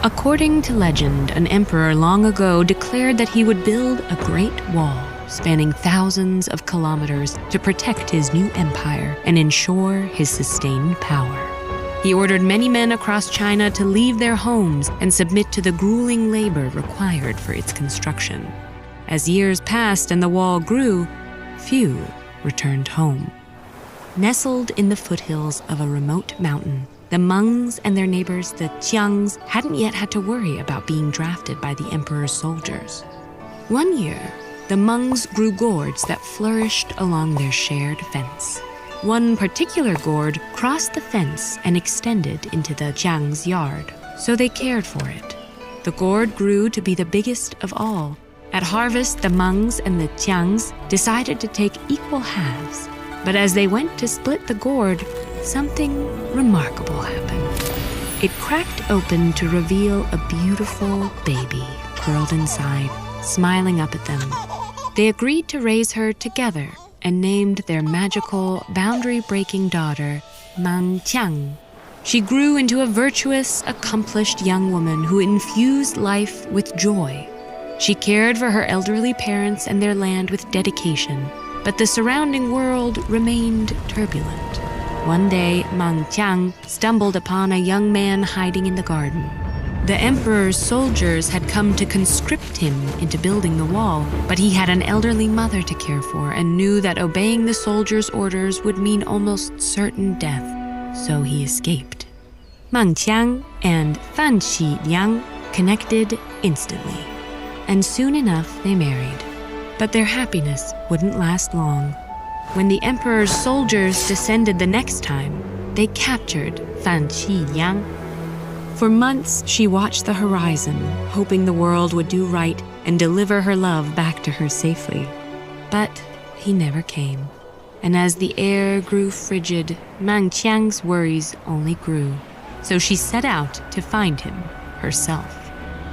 According to legend, an emperor long ago declared that he would build a great wall spanning thousands of kilometers to protect his new empire and ensure his sustained power. He ordered many men across China to leave their homes and submit to the grueling labor required for its construction. As years passed and the wall grew, few returned home. Nestled in the foothills of a remote mountain, the Mongs and their neighbors, the Jiangs, hadn't yet had to worry about being drafted by the emperor's soldiers. One year, the Mongs grew gourds that flourished along their shared fence. One particular gourd crossed the fence and extended into the Jiang's yard, so they cared for it. The gourd grew to be the biggest of all. At harvest, the Mongs and the Jiangs decided to take equal halves. But as they went to split the gourd, something remarkable happened. It cracked open to reveal a beautiful baby curled inside, smiling up at them. They agreed to raise her together and named their magical, boundary-breaking daughter Mang Qiang. She grew into a virtuous, accomplished young woman who infused life with joy. She cared for her elderly parents and their land with dedication, but the surrounding world remained turbulent. One day, Mang Qiang stumbled upon a young man hiding in the garden. The emperor's soldiers had come to conscript him into building the wall, but he had an elderly mother to care for and knew that obeying the soldiers' orders would mean almost certain death, so he escaped. Mang Qiang and Fan Xi Liang connected instantly, and soon enough they married. But their happiness wouldn't last long. When the emperor's soldiers descended the next time, they captured Fan Xi Liang. For months, she watched the horizon, hoping the world would do right and deliver her love back to her safely. But he never came. And as the air grew frigid, Mang Qiang's worries only grew. So she set out to find him herself.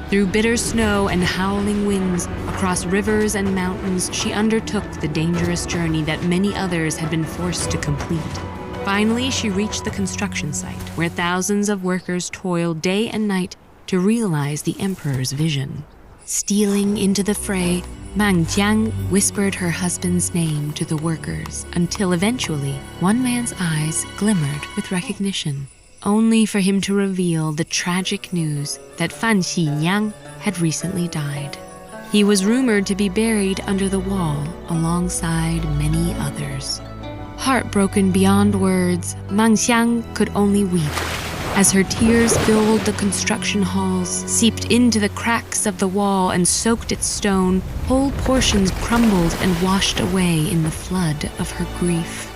Through bitter snow and howling winds, across rivers and mountains, she undertook the dangerous journey that many others had been forced to complete. Finally, she reached the construction site, where thousands of workers toiled day and night to realize the emperor's vision. Stealing into the fray, Mang Qiang whispered her husband's name to the workers until eventually one man's eyes glimmered with recognition, only for him to reveal the tragic news that Fan Xi Liang had recently died. He was rumored to be buried under the wall alongside many others. Heartbroken beyond words, Mang Qiang could only weep. As her tears filled the construction halls, seeped into the cracks of the wall and soaked its stone, whole portions crumbled and washed away in the flood of her grief.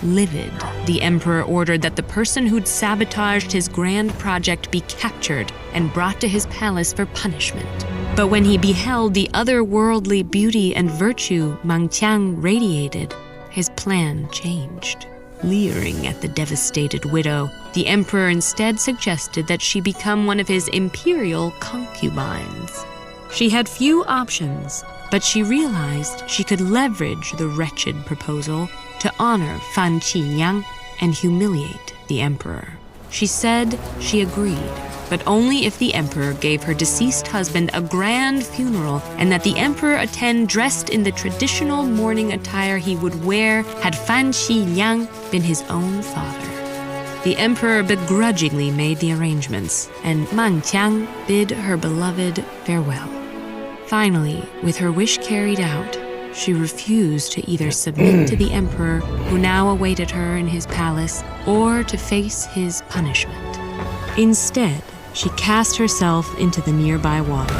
Livid, the emperor ordered that the person who'd sabotaged his grand project be captured and brought to his palace for punishment. But when he beheld the otherworldly beauty and virtue Mang Qiang radiated, his plan changed. Leering at the devastated widow, the emperor instead suggested that she become one of his imperial concubines. She had few options, but she realized she could leverage the wretched proposal to honor Fan Xi Liang and humiliate the emperor. She said she agreed, but only if the emperor gave her deceased husband a grand funeral and that the emperor attend dressed in the traditional mourning attire he would wear had Fan Xi Liang been his own father. The emperor begrudgingly made the arrangements, and Mang Qiang bid her beloved farewell. Finally, with her wish carried out, she refused to either submit to the emperor, who now awaited her in his palace, or to face his punishment. Instead, she cast herself into the nearby water,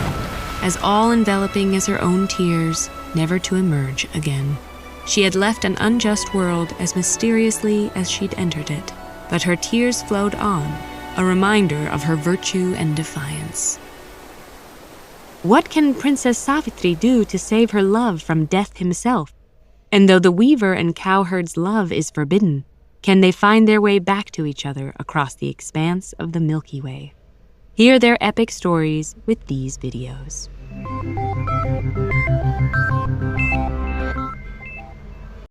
as all-enveloping as her own tears, never to emerge again. She had left an unjust world as mysteriously as she'd entered it, but her tears flowed on, a reminder of her virtue and defiance. What can Princess Savitri do to save her love from death himself? And though the weaver and cowherd's love is forbidden, can they find their way back to each other across the expanse of the Milky Way? Hear their epic stories with these videos.